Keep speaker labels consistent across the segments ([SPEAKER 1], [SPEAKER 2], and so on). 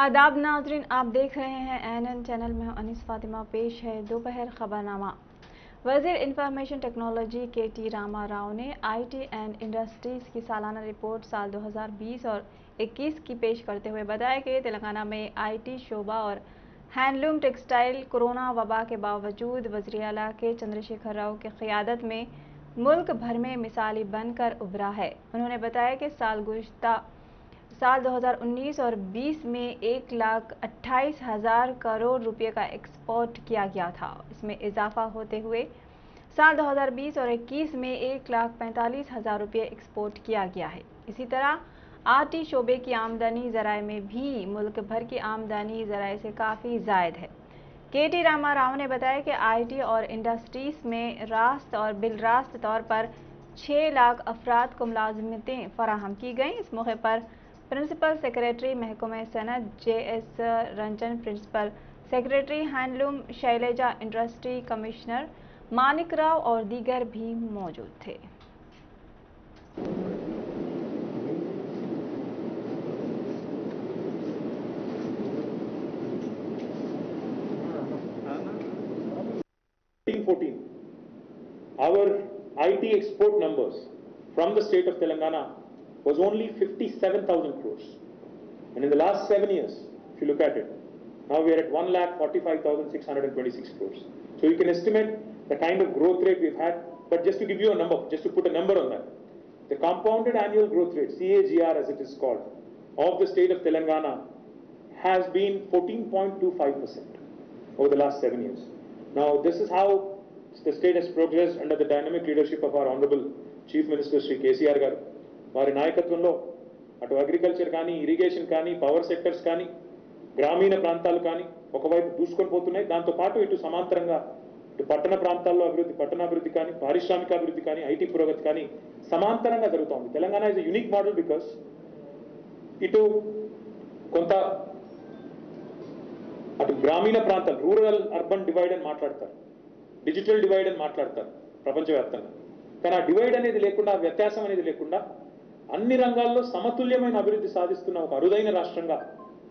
[SPEAKER 1] आदाब नाजरीन, आप देख रहे हैं एनएन चैनल में। अनीस फातिमा पेश है दोपहर खबरनामा। वज़ीर information technology K.T.. Rama Rao ने आईटी एंड इंडस्ट्रीज़ की सालाना रिपोर्ट साल 2020 और 21 की पेश करते हुए बताया कि तेलंगाना में आईटी शोबा और हैंडलूम टेक्सटाइल कोरोना वबा के बावजूद वज़ीर आला के चंद्रशेखर राव की क़ियादत में मुल्क भर में मिसाली बनकर उभरा है। उन्होंने बताया कि साल 2019 और 20 में 1,28,000 करोड़ रुपए का एक्सपोर्ट किया गया था। इसमें इजाफा होते हुए साल 2020 और 21 में 1,45,000 रुपये एक्सपोर्ट किया गया है। इसी तरह आईटी शोबे की आमदनी ज़राए में भी मुल्क भर की आमदनी ज़राए से काफ़ी ज़ायद है। के.टी. रामा राव ने बताया कि आईटी और इंडस्ट्रीज़ में रास्त और बिलरास्त तौर पर 6 लाख अफराद को मुलाजमतें फराहम की गईं। इस मौके पर प्रिंसिपल सेक्रेटरी महकमा सनत J S. Ranjan, principal secretary handloom Shailaja, industry commissioner Manik Rao और दीगर भी मौजूद थे।
[SPEAKER 2] Our IT export numbers from the state of Telangana was only 57,000 crores. And in the last 7 years, if you look at it, now we are at 1,45,626 crores. So you can estimate the kind of growth rate we've had. But just to give you a number, just to put a number on that, the compounded annual growth rate, CAGR as it is called, of the state of Telangana has been 14.25% over the last 7 years. Now this is how the state has progressed under the dynamic leadership of our Honorable Chief Minister Shri KCR garu. వారి నాయకత్వంలో అటు agriculture కానీ, irrigation కానీ, power sectors కానీ, గ్రామీణ ప్రాంతాలు కానీ ఒకవైపు దూసుకొని పోతున్నాయి. దాంతోపాటు ఇటు సమాంతరంగా ఇటు పట్టణ ప్రాంతాల్లో అభివృద్ధి, పట్టణాభివృద్ధి కానీ, పారిశ్రామికాభివృద్ధి కానీ, ఐటీ పురోగతి కానీ సమాంతరంగా జరుగుతోంది. Telangana is a unique model because ఇటు కొంత అటు గ్రామీణ ప్రాంతాలు, రూరల్ అర్బన్ డివైడ్ అని మాట్లాడతారు, డిజిటల్ డివైడ్ అని మాట్లాడతారు ప్రపంచవ్యాప్తంగా. కానీ ఆ డివైడ్ అనేది లేకుండా, వ్యత్యాసం అనేది లేకుండా అన్ని రంగాల్లో సమతుల్యమైన అభివృద్ధి సాధిస్తున్న ఒక అరుదైన రాష్ట్రంగా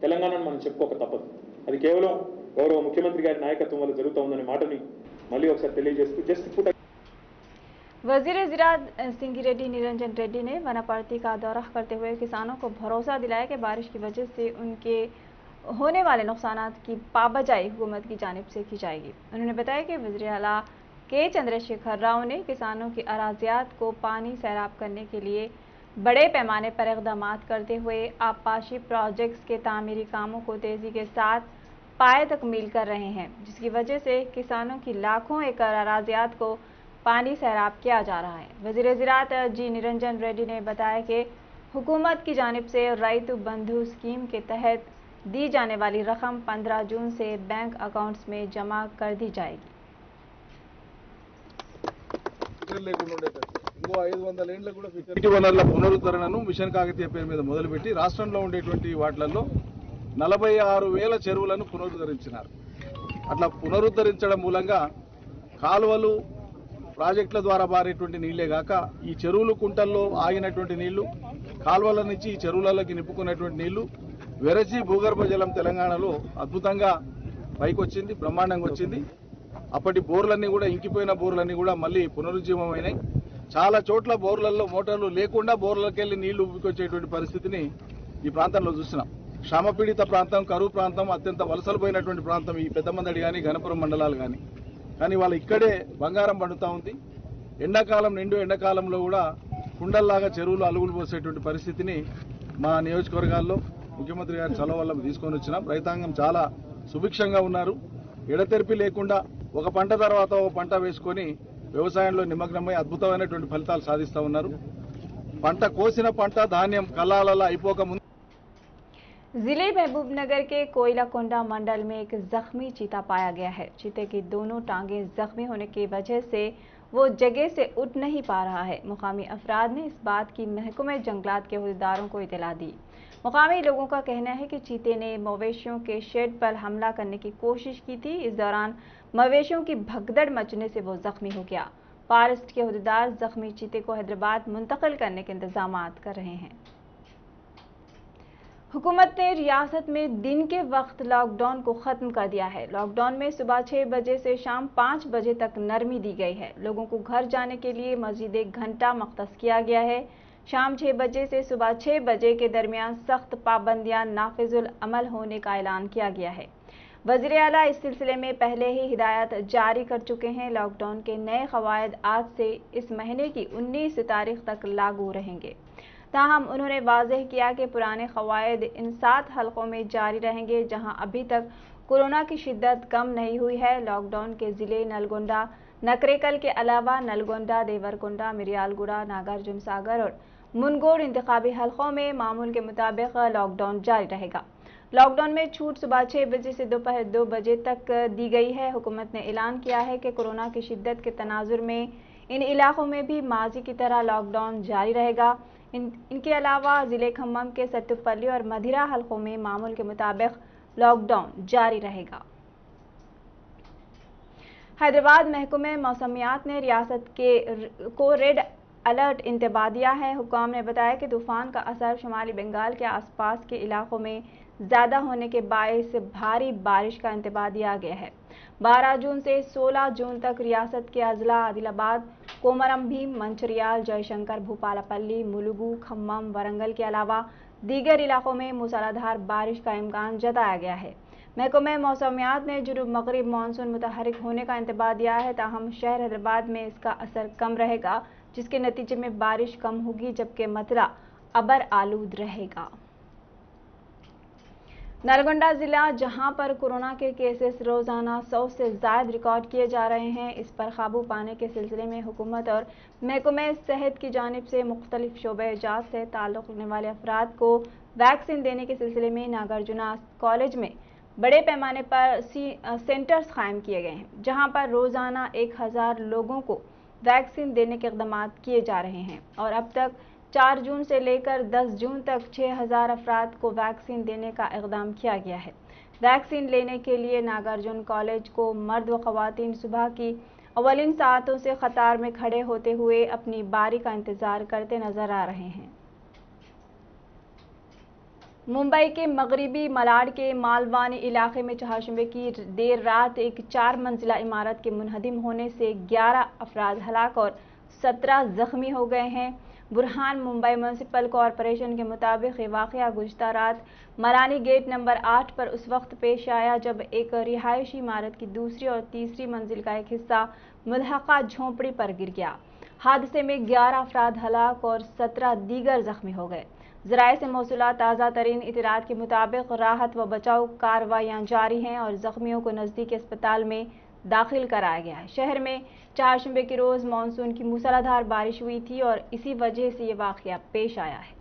[SPEAKER 2] తెలంగాణను మనం చెప్పుకోక తప్పదు. అది కేవలం గౌరవ ముఖ్యమంత్రి గారి నాయకత్వం వల్ల జరుగుతోందనే మాటని మళ్ళీ ఒకసారి తెలియజేస్తూ జస్ట్ పుట్
[SPEAKER 1] वज़ीर ज़राअत सिंगी रेड्डी निरंजन रेड्डी ने वनापर्ती का दौरा करते हुए किसानों को भरोसा दिलाया कि बारिश की वजह से उनके होने वाले नुकसानात की पाबजाई हुकूमत की जानिब से की जाएगी। उन्होंने बताया कि वज़ीर आला के चंद्रशेखर राव ने किसानों की अराज़ियात को पानी सैराब करने के लिए बड़े पैमाने पर इक़दाम करते हुए आबपाशी प्रोजेक्ट्स के तामीरी कामों को तेज़ी के साथ पाए तकमील कर रहे हैं, जिसकी वजह से किसानों की लाखों एकड़ अराज़ियात को पानी सैराब किया जा रहा है। वज़ीर ज़राअत जी निरंजन रेड्डी ने बताया कि हुकूमत की जानिब से रैतु बंधु स्कीम के तहत दी जाने वाली रकम 15 जून से बैंक अकाउंट्स में जमा कर दी जाएगी।
[SPEAKER 3] నీటి వనరుల పునరుద్ధరణను మిషన్ కాకతీయ పేరు మీద మొదలుపెట్టి రాష్ట్రంలో ఉండేటువంటి వాటిలలో 46,000 చెరువులను పునరుద్ధరించినారు. అట్లా పునరుద్ధరించడం మూలంగా కాలువలు, ప్రాజెక్టుల ద్వారా బారేటువంటి నీళ్లే గాక ఈ చెరువులు, కుంటల్లో ఆగినటువంటి నీళ్లు, కాలువల నుంచి ఈ చెరువులలోకి నింపుకున్నటువంటి నీళ్లు వెరసి భూగర్భ జలం తెలంగాణలో అద్భుతంగా పైకొచ్చింది, బ్రహ్మాండంగా వచ్చింది. అప్పటి బోర్లన్నీ కూడా, ఇంకిపోయిన బోర్లన్నీ కూడా మళ్ళీ పునరుజ్జీవమైనాయి. చాలా చోట్ల బోర్లలో మోటార్లు లేకుండా బోర్లకెళ్లి నీళ్లు ఉబ్బుకొచ్చేటువంటి పరిస్థితిని ఈ ప్రాంతంలో చూసినాం. శ్రమపీడిత ప్రాంతం, కరువు ప్రాంతం, అత్యంత వలసలు పోయినటువంటి ప్రాంతం ఈ పెద్దమందడి కానీ, గణపురం మండలాలు కానీ వాళ్ళ ఇక్కడే బంగారం పండుతూ ఉంది. ఎండాకాలం, నిండు ఎండాకాలంలో కూడా కుండల్లాగా చెరువులు అలుగులు పోసేటువంటి పరిస్థితిని మా నియోజకవర్గాల్లో ముఖ్యమంత్రి గారి చొరవ వల్ల తీసుకొని వచ్చినాం. రైతాంగం చాలా సుభిక్షంగా ఉన్నారు. ఎడతెరిపి లేకుండా ఒక పంట తర్వాత ఒక పంట వేసుకొని వ్యవసాయంలో నిమగ్నమై అద్భుతమైనటువంటి ఫలితాలు సాధిస్తూ ఉన్నారు. పంట కోసిన పంట ధాన్యం కల్లాలలో అయిపోక ముందు
[SPEAKER 1] जिले महबूबनगर के कोयलाकोंडा मंडल में एक जख्मी चीता पाया गया है। चीते की दोनों टांगें जख्मी होने की वजह से वो जगह से उठ नहीं पा रहा है। मुकामी अफराद ने इस बात की महकमे जंगलात के अहदेदारों को इतला दी। मुकामी लोगों का कहना है कि चीते ने मवेशियों के शेड पर हमला करने की कोशिश की थी। इस दौरान मवेशियों की भगदड़ मचने से वो जख्मी हो गया। फॉरेस्ट के अहदेदार जख्मी चीते को हैदराबाद मुंतकिल करने के इंतजाम कर रहे हैं। हुकूमत ने रियासत में दिन के वक्त लॉकडाउन को खत्म कर दिया है। लॉकडाउन में सुबह 6 बजे से शाम 5 बजे तक नरमी दी गई है। लोगों को घर जाने के लिए मजीद 1 घंटा मख्तस किया गया है। शाम 6 बजे से सुबह 6 बजे के दरमियान सख्त पाबंदियां नाफिजुल अमल होने का ऐलान किया गया है। वज़ीर आला इस सिलसिले में पहले ही हिदायत जारी कर चुके हैं। लॉकडाउन के नए क़वायद आज से इस महीने की 19 तारीख तक लागू रहेंगे। ताहम उन्होंने वाज़ेह किया कि पुराने क़वायद इन 7 हलकों में जारी रहेंगे जहां अभी तक कोरोना की शिद्दत कम नहीं हुई है। लॉकडाउन के ज़िले नलगोंडा, नकरेकल के अलावा नलगोंडा, देवरकोंडा, मिरियालगुड़ा, नागार्जुन सागर और मुनगोड़ इंतखाबी हलकों में मामूल के मुताबिक लॉकडाउन जारी रहेगा। लॉकडाउन में छूट सुबह 6 बजे से दोपहर 2 बजे तक दी गई है। हुकूमत ने ऐलान किया है कि कोरोना की शिद्दत के तनाजुर में इन इलाकों में भी माजी की तरह लॉकडाउन जारी रहेगा। इनके अलावा ज़िले खम्मम के सत्तुपल्ली और मधिरा हलकों में मामूल के मुताबिक लॉकडाउन जारी रहेगा। हैदराबाद महकमे मौसमियात ने रियासत को रेड अलर्ट इंतबा दिया है। हुक्काम ने बताया कि तूफान का असर शुमाली बंगाल के आसपास के इलाकों में ज़्यादा होने के बायस भारी बारिश का इंतबा दिया गया है। 12 जून से 16 जून तक रियासत के अजला आदिलाबाद, कोमरम भीम, मंचिरियाल, जयशंकर, भूपालपल्ली, मुलुगू, खम्मम, वरंगल के अलावा दीगर इलाकों में मूसलाधार बारिश का इम्कान जताया गया है। महकमे मौसमियात ने जुनूब मगरिब मानसून मुतहरिक होने का इंतबा दिया है। ताहम शहर हैदराबाद में इसका असर कम रहेगा, जिसके नतीजे में बारिश कम होगी जबकि मतरा अबर आलूद रहेगा। नलगोंडा जिला, जहां पर कोरोना के केसेस रोजाना 100 से ज़ायद रिकॉर्ड किए जा रहे हैं, इस पर काबू पाने के सिलसिले में हुकूमत और महकमे सेहत की जानिब से मुख्तलिफ शोबे जात से ताल्लुक़ रखने वाले अफराद को वैक्सीन देने के सिलसिले में नागार्जुना कॉलेज में बड़े पैमाने पर सेंटर्स कायम किए गए हैं, जहां पर रोजाना 1000 लोगों को वैक्सीन देने के इक़दाम किए जा रहे हैं और अब तक 4 जून से लेकर 10 जून तक 6000 अफराद को वैक्सीन देने का इक़दाम किया गया है। वैक्सीन लेने के लिए नागार्जुन कॉलेज को मर्द व ख़वातीन सुबह की अवलिन सातों से कतार में खड़े होते हुए अपनी बारी का इंतज़ार करते नजर आ रहे हैं। मुंबई के मगरिबी मलाड के मालवानी इलाके में चहारशंबे की देर रात एक 4 मंजिला इमारत के मुनहदिम होने से 11 अफराद हलाक और 17 जख्मी हो गए हैं। बुरहान मुंबई म्यूनसिपल कॉरपोरेशन के मुताबिक ये वाक़या गुज़िश्ता रात मरानी गेट नंबर 8 पर उस वक्त पेश आया जब एक रिहायशी इमारत की दूसरी और तीसरी मंजिल का एक हिस्सा मुल्हक़ा झोंपड़ी पर गिर गया। हादसे में 11 अफराद हलाक और 17 दीगर जख्मी हो गए। ज़राए से मौसूला ताज़ा तरीन इतलात के मुताबिक राहत व बचाव कार्रवाइयाँ जारी हैं और जख्मियों को नज़दीकी अस्पताल में दाखिल कराया गया है। शहर में चहारशंबे के रोज़ मानसून की मूसलाधार बारिश हुई थी और इसी वजह से ये वाक़या पेश आया है।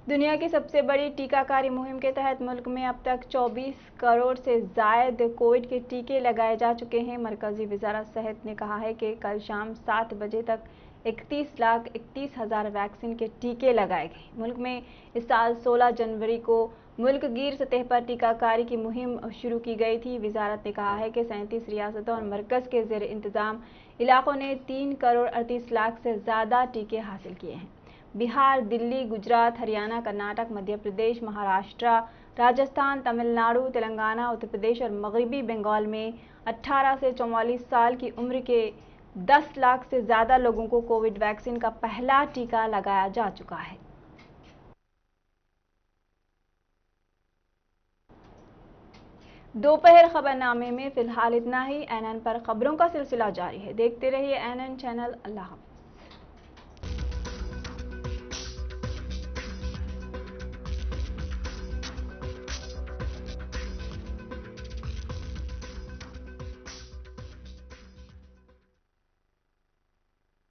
[SPEAKER 1] दुनिया की सबसे बड़ी टीकाकारी मुहिम के तहत मुल्क में अब तक 24 करोड़ से ज़ायद कोविड के टीके लगाए जा चुके हैं। मरकज़ी वज़ारत सेहत ने कहा है कि कल शाम 7 बजे तक 31,31,000 वैक्सीन के टीके लगाए गए। मुल्क में इस साल 16 जनवरी को मुल्क गिर सतह पर टीकाकारी की मुहिम शुरू की गई थी। वज़ारत ने कहा है कि 37 रियासतों और मरकज़ के ज़ेर इंतज़ाम इलाकों ने 3 करोड़ 38 लाख से ज़्यादा टीके हासिल किए हैं। बिहार, दिल्ली, गुजरात, हरियाणा, कर्नाटक, मध्य प्रदेश, महाराष्ट्र, राजस्थान, तमिलनाडु, तेलंगाना, उत्तर प्रदेश और मगरबी बंगाल में 18 से 44 साल की उम्र के 10 लाख से ज़्यादा लोगों को कोविड वैक्सीन का पहला टीका लगाया जा चुका है। दोपहर खबरनामे में फिलहाल इतना ही। एनएन पर खबरों का सिलसिला जारी है। देखते रहिए एनएन चैनल। अल्लाह हाफ़िज़।